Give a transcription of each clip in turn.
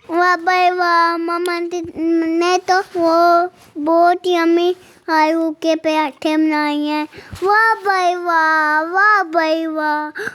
वाह भाई वाह, मम्मा ने तो वो बहुत यम्मी आलू के पराठे बनाए हैं। वाह भाई वाह, वाह भाई वाह।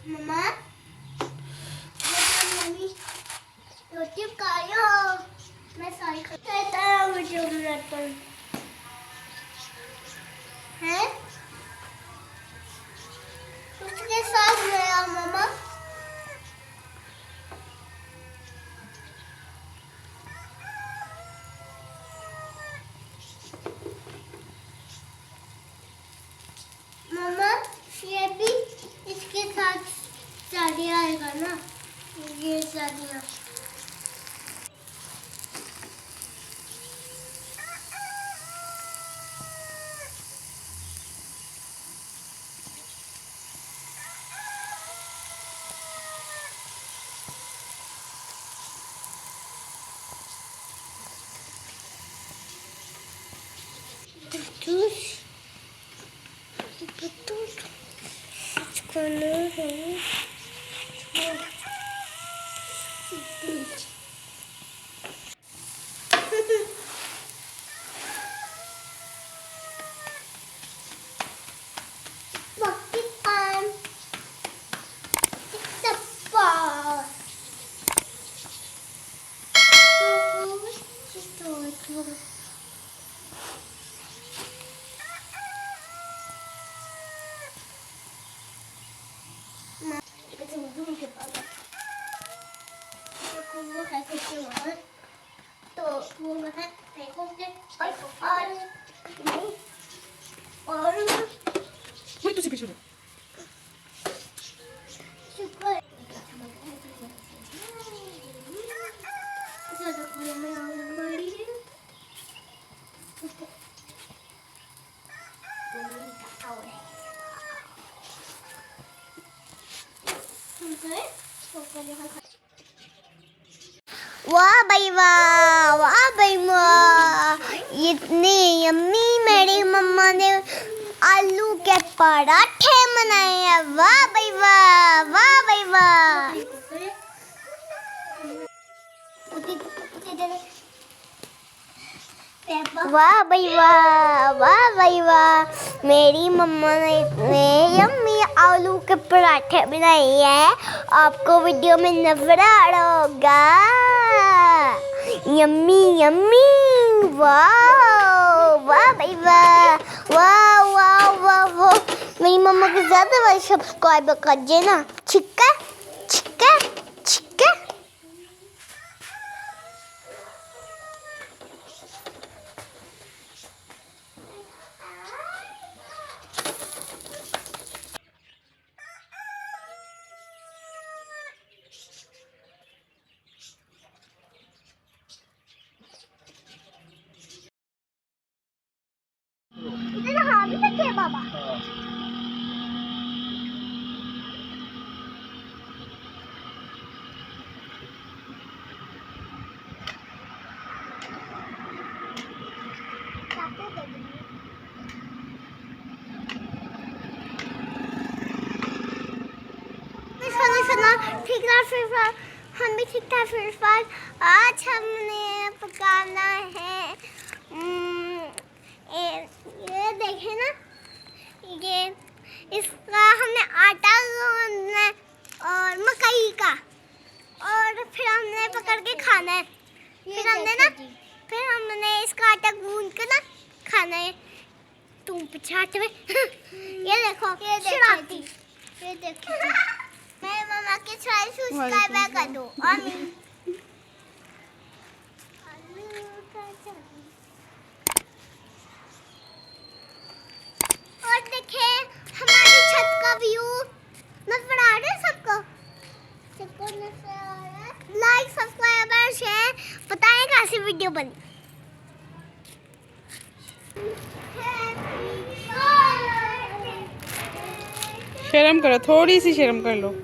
मम्मा, मम्मी रोटी खाओ। मैं सारी खाता हूँ, मुझे ओmelette पर है। उसके साथ गया मम्मा। मम्मा, ये भी इसके साथ साड़ियाँ आएगा ना, ये साड़ियाँ। खाना है तो वो है देखोगे और Wait to see picture. शुक्र Okay. वाह भाई वाह, वाह भाई वाह, इतनी यम्मी मेरी मम्मा ने आलू के पराठे बनाए हैं। वाह भाई वाह, वाह भाई वाह। वाह भाई वाह, वाह भाई वाह, मेरी मम्मा ने इतने यम्मी आलू के पराठे बनाए हैं, आपको वीडियो में नजर आ रहा होगा। यम्मी यम्मी, वाह वाह भाई वाह, वाह वाह वाह वाह। मेरी मम्मा के ज़्यादा वाले सब्सक्राइबर कर देना। छिक्का छिक्का छिक्का। इधर हाथ भी रखे बाबा। ठीक है फिर हम भी ठीक था। फिर आज हमने पकाना है ये देखे ना, ये इसका हमने आटा गूंदना है और मकई का, और फिर हमने पकड़ के खाना है। फिर हमने इसका आटा गूंद के ना खाना है। तुम पिछाट में ये देखो, शरारती, ये देखो। मैं मम्मा के साथ सब्सक्राइब कर दो। आमीन। और देखे हमारी छत का व्यू नजर आ रहा है सबको? सबको नजर आ रहा है? लाइक सब्सक्राइब और शेयर, बताएं कैसी वीडियो बनी। शर्म करो, थोड़ी सी शर्म कर लो।